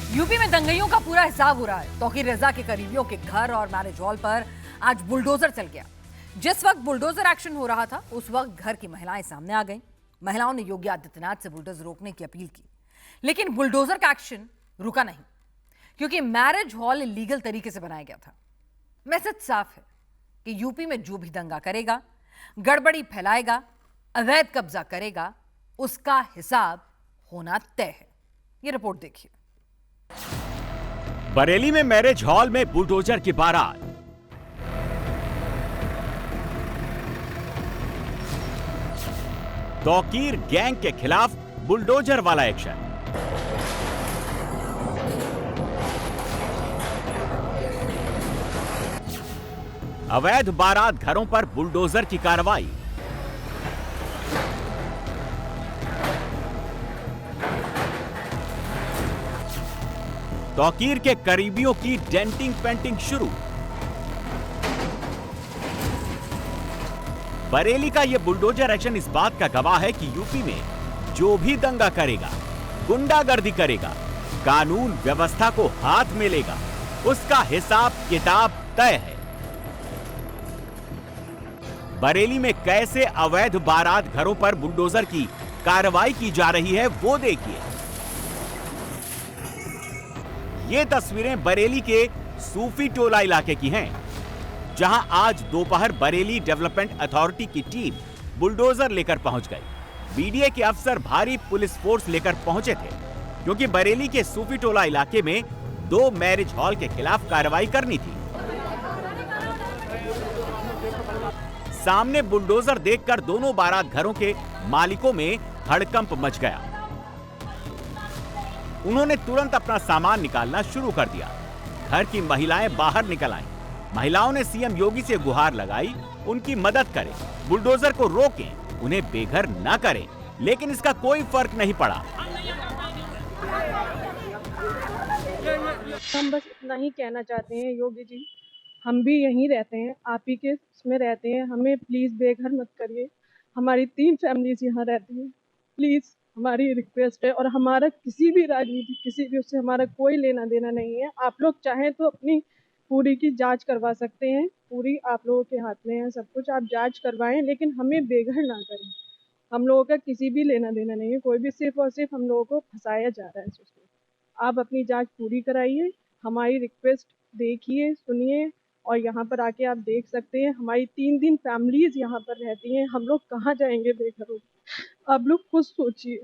UP में दंगइयों का पूरा हिसाब हो रहा है। तौकीर रजा के करीबियों के घर और मैरिज हॉल पर आज बुलडोजर चल गया। जिस वक्त बुलडोजर एक्शन हो रहा था उस वक्त घर की महिलाएं सामने आ गईं। महिलाओं ने योगी आदित्यनाथ से बुलडोजर रोकने की अपील की, लेकिन बुलडोजर का एक्शन रुका नहीं, क्योंकि मैरिज हॉल लीगल तरीके से बनाया गया था। मैसेज साफ है कि यूपी में जो भी दंगा करेगा, गड़बड़ी फैलाएगा, अवैध कब्जा करेगा, उसका हिसाब होना तय है। ये रिपोर्ट देखिए। बरेली में मैरिज हॉल में बुलडोजर की बारात। तौकीर गैंग के खिलाफ बुलडोजर वाला एक्शन। अवैध बारात घरों पर बुलडोजर की कार्रवाई। तौकीर के करीबियों की डेंटिंग पेंटिंग शुरू। बरेली का यह बुलडोजर एक्शन इस बात का गवाह है कि यूपी में जो भी दंगा करेगा, गुंडागर्दी करेगा, कानून व्यवस्था को हाथ में लेगा, उसका हिसाब किताब तय है। बरेली में कैसे अवैध बारात घरों पर बुलडोजर की कार्रवाई की जा रही है वो देखिए। ये तस्वीरें बरेली के सूफी टोला इलाके की हैं, जहां आज दोपहर बरेली डेवलपमेंट अथॉरिटी की टीम बुलडोजर लेकर पहुंच गई। बीडीए के अफसर भारी पुलिस फोर्स लेकर पहुंचे थे, क्योंकि बरेली के सूफी टोला इलाके में 2 मैरिज हॉल के खिलाफ कार्रवाई करनी थी। सामने बुलडोजर देखकर दोनों बारात घरों के मालिकों में हड़कंप मच गया। उन्होंने तुरंत अपना सामान निकालना शुरू कर दिया। घर की महिलाएं बाहर निकल आईं। महिलाओं ने सीएम योगी से गुहार लगाई, उनकी मदद करें, बुलडोजर को रोकें, उन्हें बेघर न करें, लेकिन इसका कोई फर्क नहीं पड़ा। हम बस इतना ही कहना चाहते हैं, योगी जी, हम भी यहीं रहते हैं, आप ही के इसमें रहते हैं, हमें प्लीज बेघर मत करिए। हमारी 3 फैमिलीज यहाँ रहती हैं, प्लीज हमारी रिक्वेस्ट है। और हमारा किसी भी राजनीति, किसी भी उससे हमारा कोई लेना देना नहीं है। आप लोग चाहें तो अपनी पूरी की जांच करवा सकते हैं, पूरी आप लोगों के हाथ में है सब कुछ, आप जांच करवाएं, लेकिन हमें बेघर ना करें। हम लोगों का किसी भी लेना देना नहीं है, कोई भी, सिर्फ और सिर्फ हम लोगों को फंसाया जा रहा है सिस्टम। आप अपनी जांच पूरी कराइए, हमारी रिक्वेस्ट देखिए, सुनिए, और यहाँ पर आके आप देख सकते हैं हमारी 3 फैमिलीज यहाँ पर रहती हैं। हम लोग कहाँ जाएंगे बेघर होकर? आप लोग खुद सोचिए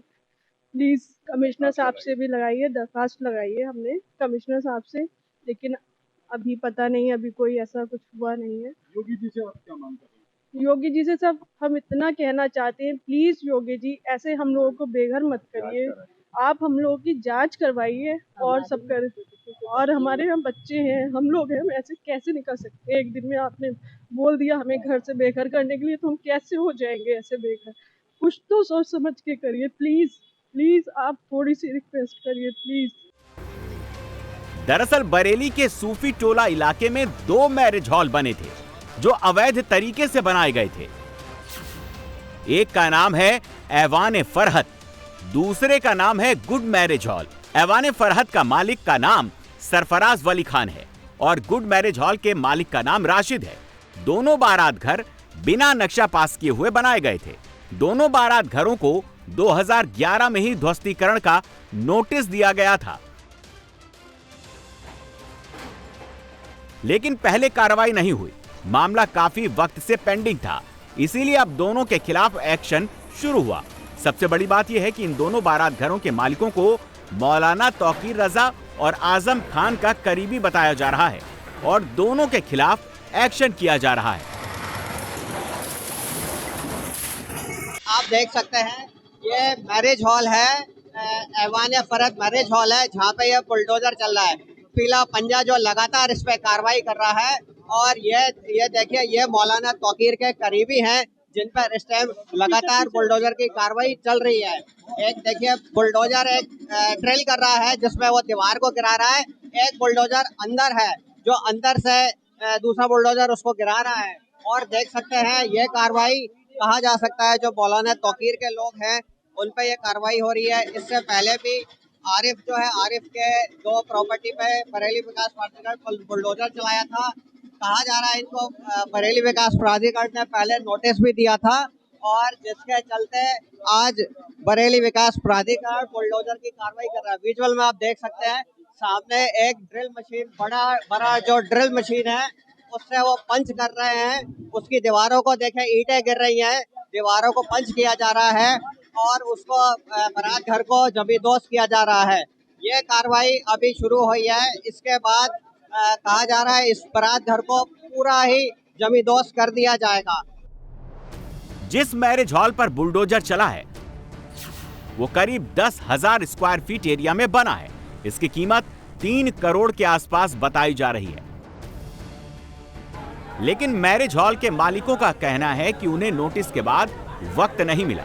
प्लीज। कमिश्नर साहब से भी लगाइए, दरखास्त लगाइए हमने कमिश्नर साहब से, लेकिन अभी पता नहीं, अभी कोई ऐसा कुछ हुआ नहीं है। योगी जी से आप क्या मांग कर रहे हैं? योगी जी से सब हम इतना कहना चाहते हैं, प्लीज योगी जी ऐसे हम लोगों को बेघर मत करिए, आप हम लोगों की जांच करवाइए और सब कर। और हमारे हम बच्चे हैं, हम लोग हैं, हम ऐसे कैसे निकल सकते हैं? एक दिन में आपने बोल दिया हमें घर से बेघर करने के लिए, तो हम कैसे हो जाएंगे ऐसे बेघर? कुछ तो सोच समझ के करिए प्लीज, प्लीज आप थोड़ी सी रिक्वेस्ट करिए प्लीज। दरअसल बरेली के सूफी टोला इलाके में 2 मैरिज हॉल बने थे, जो अवैध तरीके से बनाए गए थे। एक का नाम है ऐवान फरहत, दूसरे का नाम है गुड मैरिज हॉल। ऐवान फरहत का मालिक का नाम सरफराज वली खान है और गुड मैरिज हॉल के मालिक का नाम राशिद है। दोनों बारात घर बिना नक्शा पास किए हुए बनाए गए थे। दोनों बारात घरों को 2011 में ही ध्वस्तीकरण का नोटिस दिया गया था, लेकिन पहले कार्रवाई नहीं हुई। मामला काफी वक्त से पेंडिंग था, इसीलिए अब दोनों के खिलाफ एक्शन शुरू हुआ। सबसे बड़ी बात यह है कि इन दोनों बारात घरों के मालिकों को मौलाना तौकीर रजा और आजम खान का करीबी बताया जा रहा है और दोनों के खिलाफ एक्शन किया जा रहा है। आप देख सकते हैं ये मैरिज हॉल है, ऐवान फरहत मैरिज हॉल है, जहाँ पे ये बुलडोजर चल रहा है। पीला पंजा जो लगातार इस पे कार्रवाई कर रहा है। और ये देखिए, ये मौलाना तौकीर के करीबी हैं, जिन पर इस टाइम लगातार बुलडोजर की कार्रवाई चल रही है। एक देखिए बुलडोजर एक ड्रिल कर रहा है, जिसमें वो दीवार को गिरा रहा है। एक बुलडोजर अंदर है, जो अंदर से दूसरा बुलडोजर उसको गिरा रहा है। और देख सकते हैं ये कार्रवाई कहा जा सकता है जो मौलाना तौकीर के लोग हैं उन पे ये कार्रवाई हो रही है। इससे पहले भी आरिफ जो है, आरिफ के 2 प्रॉपर्टी पे बरेली विकास प्राधिकरण बुलडोजर चलाया था। कहा जा रहा है इनको बरेली विकास प्राधिकरण ने पहले नोटिस भी दिया था, और जिसके चलते आज बरेली विकास प्राधिकरण बुलडोजर की कार्रवाई कर रहा है। विजुअल में आप देख सकते हैं सामने एक ड्रिल मशीन, बड़ा जो ड्रिल मशीन है उससे वो पंच कर रहे हैं। उसकी दीवारों को देखें, ईंटें गिर रही हैं, दीवारों को पंच किया जा रहा है और उसको बारात घर को जमींदोज किया जा रहा है। ये कार्रवाई अभी शुरू हुई है। इसके बाद कहा जा रहा है इस बारात घर को पूरा ही जमींदोज कर दिया जाएगा। जिस मैरिज हॉल पर बुलडोजर चला है वो करीब 10,000 स्क्वायर फीट एरिया में बना है। इसकी कीमत 3 करोड़ के आसपास बताई जा रही है। लेकिन मैरिज हॉल के मालिकों का कहना है कि उन्हें नोटिस के बाद वक्त नहीं मिला,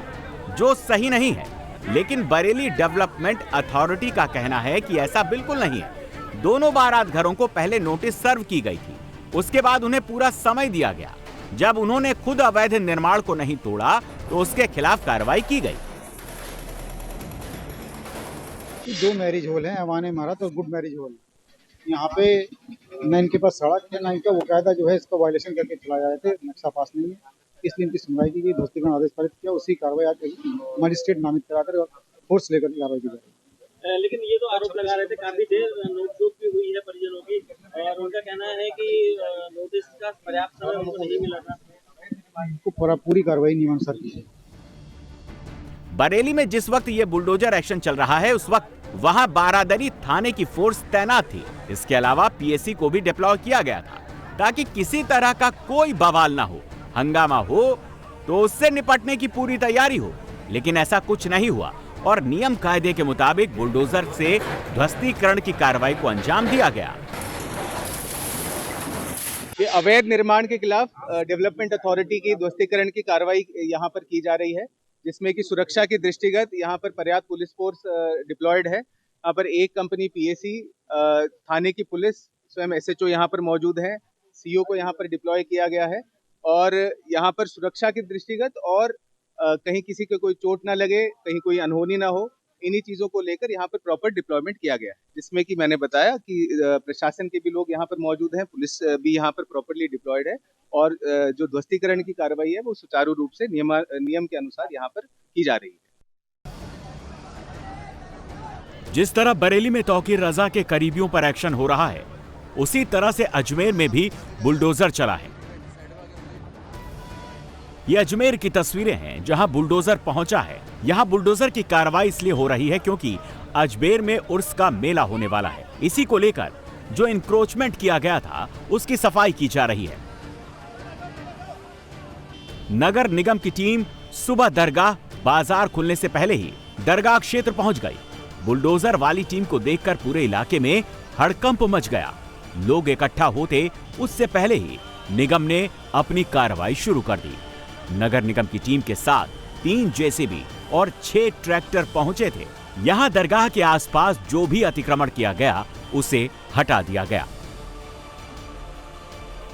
जो सही नहीं है। लेकिन बरेली डेवलपमेंट अथॉरिटी का कहना है कि ऐसा बिल्कुल नहीं है। दोनों बारात घरों को पहले नोटिस सर्व की गई थी, उसके बाद उन्हें पूरा समय दिया गया। जब उन्होंने खुद अवैध निर्माण को नहीं तोड़ा तो उसके खिलाफ कार्रवाई की गई। 2 मैरिज हॉल हैं, ऐवान इमारत और गुड मैरिज हॉल। यहाँ पे न इनके पास सड़क है, न इनका बकायदा जो है इसका वायलेशन करके चलाए जा रहे थे, नक्शा पास नहीं है। इसलिए इनकी सुनवाई की गई, ध्वस्तीकरण आदेश पारित किया, उसी कार्रवाई आज मजिस्ट्रेट नामित कराकर और फोर्स लेकर कार्रवाई की जा रही है। लेकिन ये तो आरोप लगा रहे थे, काफी देर नोकझोंक भी हुई है परिजनों की, और उनका कहना है कि नोटिस का पर्याप्त समय उनको नहीं मिला था। इनको पूरी कार्रवाई नियमानुसार की है। बरेली में जिस वक्त ये बुलडोजर एक्शन चल रहा है उस वक्त वहां बारादरी थाने की फोर्स तैनात थी। इसके अलावा पीएसी को भी डिप्लॉय किया गया था ताकि किसी तरह का कोई बवाल ना हो, हंगामा हो तो उससे निपटने की पूरी तैयारी हो। लेकिन ऐसा कुछ नहीं हुआ और नियम कायदे के मुताबिक बुलडोजर से ध्वस्तीकरण की कार्रवाई को अंजाम दिया गया। ये अवैध निर्माण के खिलाफ डेवलपमेंट अथॉरिटी की ध्वस्तीकरण की कार्रवाई यहाँ पर की जा रही है, जिसमें कि सुरक्षा के दृष्टिगत यहाँ पर पर्याप्त पुलिस फोर्स डिप्लॉयड है। यहाँ पर एक कंपनी पीएसी, थाने की पुलिस, स्वयं एसएचओ यहाँ पर मौजूद है, सीओ को यहाँ पर डिप्लॉय किया गया है। और यहाँ पर सुरक्षा के दृष्टिगत और कहीं किसी को कोई चोट ना लगे, कहीं कोई अनहोनी ना हो, इन्हीं चीज़ों को लेकर यहाँ पर प्रॉपर डिप्लॉयमेंट किया गया है। जिसमें कि मैंने बताया कि प्रशासन के भी लोग यहाँ पर मौजूद हैं, पुलिस भी यहाँ पर प्रॉपरली डिप्लॉयड है, और जो ध्वस्तीकरण की कार्रवाई है वो सुचारू रूप से नियम के अनुसार यहाँ पर की जा रही है। जिस तरह बरेली में तौकीर रजा के करीबियों पर एक्शन हो रहा है, उसी तरह से अजमेर में भी बुलडोजर चला है। ये अजमेर की तस्वीरें हैं जहां बुलडोजर पहुंचा है। यहां बुलडोजर की कार्रवाई इसलिए हो रही है क्योंकि अजमेर में उर्स का मेला होने वाला है। इसी को लेकर जो इंक्रोचमेंट किया गया था उसकी सफाई की जा रही है। नगर निगम की टीम सुबह दरगाह बाजार खुलने से पहले ही दरगाह क्षेत्र पहुंच गई। बुलडोजर वाली टीम को देखकर पूरे इलाके में हड़कंप मच गया। लोग इकट्ठा होते उससे पहले ही निगम ने अपनी कार्रवाई शुरू कर दी। नगर निगम की टीम के साथ 3 जेसीबी और 6 ट्रैक्टर पहुंचे थे। यहां दरगाह के आसपास जो भी अतिक्रमण किया गया उसे हटा दिया गया।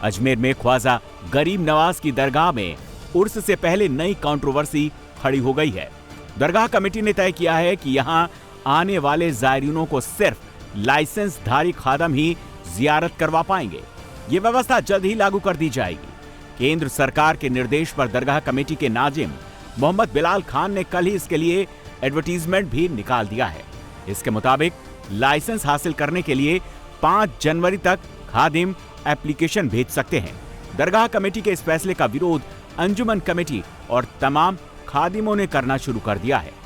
अजमेर में ख्वाजा गरीब नवाज की दरगाह में उर्स से पहले नई कंट्रोवर्सी खड़ी हो गई है। दरगाह कमेटी ने तय किया है कि यहां आने वाले जायरीनों को सिर्फ लाइसेंसधारी खादम ही जियारत करवा पाएंगे। ये व्यवस्था जल्द ही लागू कर दी जाएगी। केंद्र सरकार के निर्देश पर दरगाह कमेटी के नाजिम मोहम्मद बिलाल खान ने कल ही इसके लिए एडवर्टीजमेंट भी निकाल दिया है। इसके मुताबिक लाइसेंस हासिल करने के लिए 5 जनवरी तक खादिम एप्लीकेशन भेज सकते हैं। दरगाह कमेटी के इस फैसले का विरोध अंजुमन कमेटी और तमाम खादिमों ने करना शुरू कर दिया है।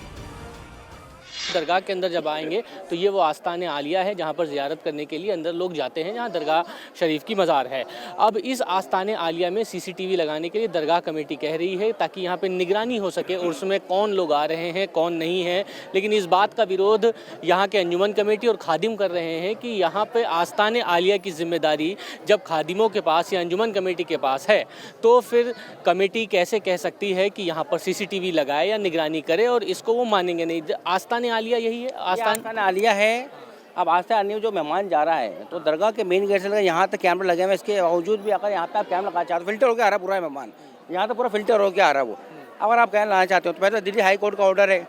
दरगाह के अंदर जब आएंगे तो ये वो आस्ताने आलिया है जहाँ पर ज़ियारत करने के लिए अंदर लोग जाते हैं, जहाँ दरगाह शरीफ की मज़ार है। अब इस आस्ताने आलिया में सीसीटीवी लगाने के लिए दरगाह कमेटी कह रही है ताकि यहाँ पे निगरानी हो सके उर्स में कौन लोग आ रहे हैं कौन नहीं है। लेकिन इस बात का विरोध यहाँ के अंजुमन कमेटी और खादिम कर रहे हैं कि यहाँ पर आस्ताने आलिया की जिम्मेदारी जब खादिमों के पास या अंजुमन कमेटी के पास है तो फिर कमेटी कैसे कह सकती है कि यहाँ पर सीसीटीवी लगाए या निगरानी करे, और इसको वो मानेंगे नहीं। आस्ताने आलिया यही है, आस्ताना आलिया है। अब आस्ताना आलिया में जो मेहमान जा रहा है तो दरगाह के मेन गेट से लगा यहाँ तक कैमरा लगे हुए, इसके बावजूद भी अगर यहाँ पे आप कैमरा लगाना चाहते हो, फिल्टर होकर आ रहा है पूरा मेहमान, यहाँ तो पूरा फिल्टर होकर आ रहा है वो। अगर आप कैमरा लगाना चाहते हो तो पहले दिल्ली हाई कोर्ट का ऑर्डर है,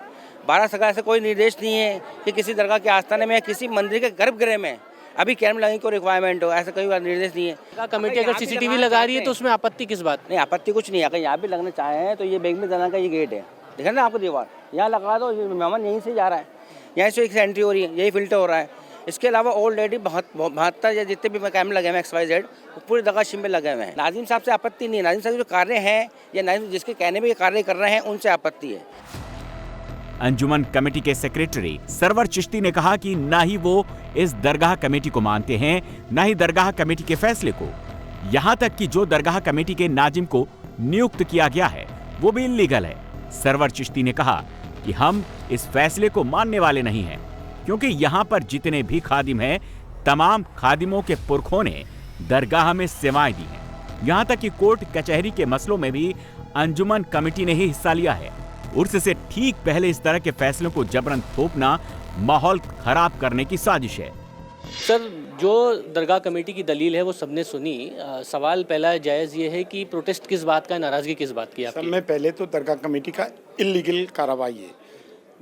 भारत सरकार से कोई निर्देश नहीं है कि किसी दरगाह के आस्थाने में या किसी मंदिर के गर्भगृह में अभी कैमरा लगाने को रिक्वायरमेंट हो, ऐसा कोई बार निर्देश नहीं है। दरगाह कमेटी अगर सीसीटीवी लगा रही है तो उसमें आपत्ति किस बात? नहीं, आपत्ति कुछ नहीं है। अगर यहाँ भी लगना चाहे हैं तो ये बैंक में जाना का ये गेट है, देखा ना आपको दीवार, यहाँ लगा दो, मेहमान यहीं से जा रहा है, यहाँ से एक एंट्री हो रही है, यही फिल्टर हो रहा है। इसके अलावा ऑलरेडी 72 या जितने भी कैमरे लगे हुए हैं XYZ पूरे दरगाह शिम में लगे हुए हैं। नाजिम साहब से आपत्ति नहीं है, नाजिम साहब जो कार्य हैं या नाजिम जिसके कहने में ये कार्य कर रहे हैं उनसे आपत्ति है। अंजुमन कमेटी के सेक्रेटरी सरवर चिश्ती ने कहा कि ना ही वो इस दरगाह कमेटी को मानते हैं, ना ही दरगाह कमेटी के फैसले को। यहां तक कि जो दरगाह कमेटी के नाजिम को नियुक्त किया गया है वो भी इल्लीगल है। सरवर चिश्ती ने कहा कि हम इस फैसले को मानने वाले नहीं हैं, क्योंकि यहां पर जितने भी खादिम हैं तमाम खादिमों के पुरखों ने दरगाह में सेवाएं दी हैं। यहां तक कि कोर्ट कचहरी के मसलों में भी अंजुमन कमेटी ने ही हिस्सा लिया है। उर्स से ठीक पहले इस तरह के फैसलों को जबरन थोपना माहौल खराब करने की साजिश है। सर, जो दरगाह कमेटी की दलील है वो सबने सुनी। सवाल पहला जायज़ ये है कि प्रोटेस्ट किस बात का, नाराज़गी किस बात की आपकी? सब में पहले तो दरगाह कमेटी का इलीगल कार्रवाई है।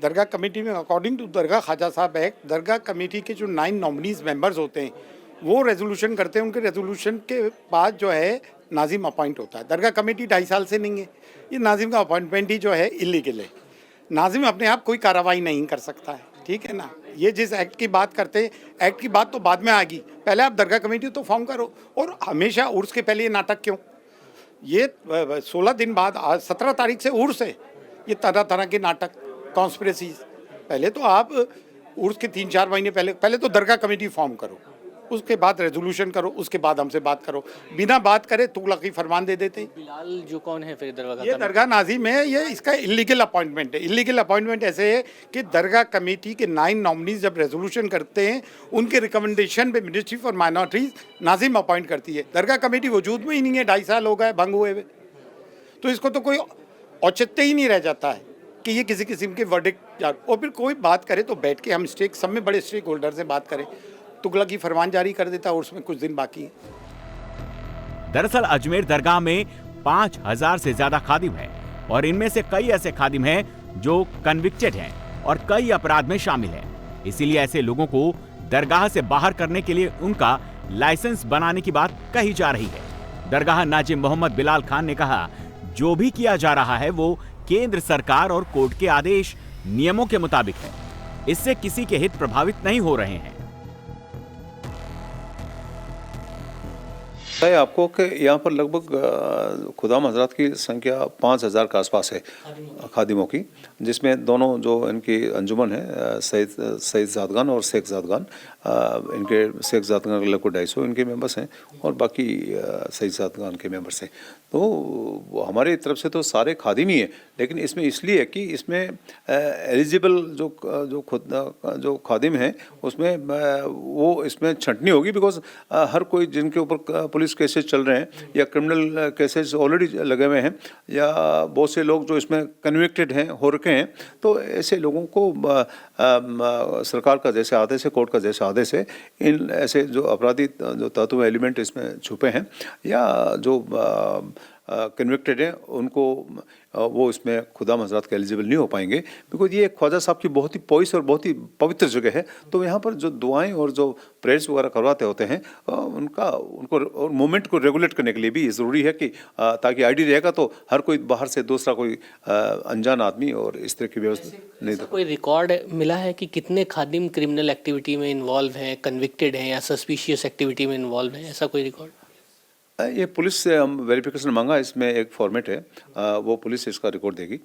दरगाह कमेटी में according to Dargah Khwaja Sahab act, Dargah committee के जो 9 नॉमिनीज मेंबर्स होते हैं वो रेजोल्यूशन करते हैं। उनके रेजोल्यूशन के बाद जो है नाजिम अपॉइंट होता है। दरगाह कमेटी 2.5 साल से नहीं है, ये नाजिम का अपॉइंटमेंट ही जो है इलीगल है। नाजिम अपने आप कोई कार्रवाई नहीं कर सकता है, ठीक है ना। ये जिस एक्ट की बात करते हैं, एक्ट की बात तो बाद में आएगी, पहले आप दरगाह कमेटी तो फॉर्म करो। और हमेशा उर्स के पहले ये नाटक क्यों? ये 16 दिन बाद, आज 17 तारीख से उर्स है, ये तरह तरह के नाटक, कॉन्स्पिरेसीज। पहले तो आप उर्स के 3-4 महीने पहले तो दरगाह कमेटी फॉर्म करो, उसके बाद रेजोल्यूशन करो, उसके बाद हमसे बात करो। बिना बात करे तुगलकी फरमान दे देते। बिलाल जो कौन है फिर दरगाह? ये दरगाह नाजिम है, ये इसका इलीगल अपॉइंटमेंट है। इलीगल अपॉइंटमेंट ऐसे है कि दरगाह कमेटी के 9 नॉमिनीज जब रेजोल्यूशन करते हैं उनके रिकमेंडेशन पे मिनिस्ट्री फॉर माइनॉरिटीज नाजिम अपॉइंट करती है। दरगाह कमेटी वजूद में ही नहीं है, 2.5 साल हो गए भंग हुए हुए। तो इसको तो कोई औचित्य ही नहीं रह जाता है कि ये किसी किस्म के वर्डिक्ट। और फिर कोई बात करे तो बैठ के हम सब में बड़े स्टेक होल्डर से बात करें। तुगलकी फरमान जारी कर देता और उसमें कुछ दिन बाकी है। दरअसल अजमेर दरगाह में 5000 से ज्यादा खादिम हैं और इनमें से कई ऐसे खादिम हैं जो कन्विक्टेड हैं और कई अपराध में शामिल हैं। इसीलिए ऐसे लोगों को दरगाह से बाहर करने के लिए उनका लाइसेंस बनाने की बात कही जा रही है। दरगाह नाजिम मोहम्मद बिलाल खान ने कहा, जो भी किया जा रहा है वो केंद्र सरकार और कोर्ट के आदेश नियमों के मुताबिक है। इससे किसी के हित प्रभावित नहीं हो रहे हैं। है आपको कि यहाँ पर लगभग खुदाम हजरात की संख्या 5000 के आसपास है खादिमों की, जिसमें दोनों जो इनकी अंजुमन है सईद ज़ादगान और शेख ज़ादगान, इनके शेख ज़ादगान के लगभग 250 इनके मेंबर्स हैं और बाकी सईद ज़ादगान के मेंबर्स हैं। तो हमारी तरफ से तो सारे खादिम ही है, लेकिन इसमें इसलिए कि इसमें एलिजिबल जो खादिम हैं उसमें वो इसमें छंटनी होगी, बिकॉज हर कोई जिनके ऊपर पुलिस केसेस चल रहे हैं या क्रिमिनल केसेस ऑलरेडी लगे हुए हैं या बहुत से लोग जो इसमें कन्विक्टेड हैं हो रखे हैं, तो ऐसे लोगों को सरकार का जैसे आदेश है, कोर्ट का जैसे आदेश है, इन ऐसे जो अपराधी जो तत्व एलिमेंट इसमें छुपे हैं या जो कन्विक्टेड हैं उनको वो इसमें खुदाम हजरात के एलिजिबल नहीं हो पाएंगे, बिकॉज ये ख्वाजा साहब की बहुत ही पॉइस और बहुत ही पवित्र जगह है। तो यहाँ पर जो दुआएं और जो प्रेयर्स वगैरह करवाते होते हैं उनको और मूवमेंट को रेगुलेट करने के लिए भी ज़रूरी है कि ताकि आईडी रहेगा तो हर कोई बाहर से दूसरा कोई अनजान आदमी और इस तरह की व्यवस्था नहीं। कोई रिकॉर्ड मिला है कि कितने खादिम क्रिमिनल एक्टिविटी में इन्वॉल्व हैं, कन्विक्टेड हैं या सस्पिशियस एक्टिविटी में इन्वॉल्व हैं, ऐसा कोई रिकॉर्ड? ये पुलिस से हम वेरिफिकेशन मांगा, इसमें एक फॉर्मेट है, वो पुलिस इसका रिकॉर्ड देगी।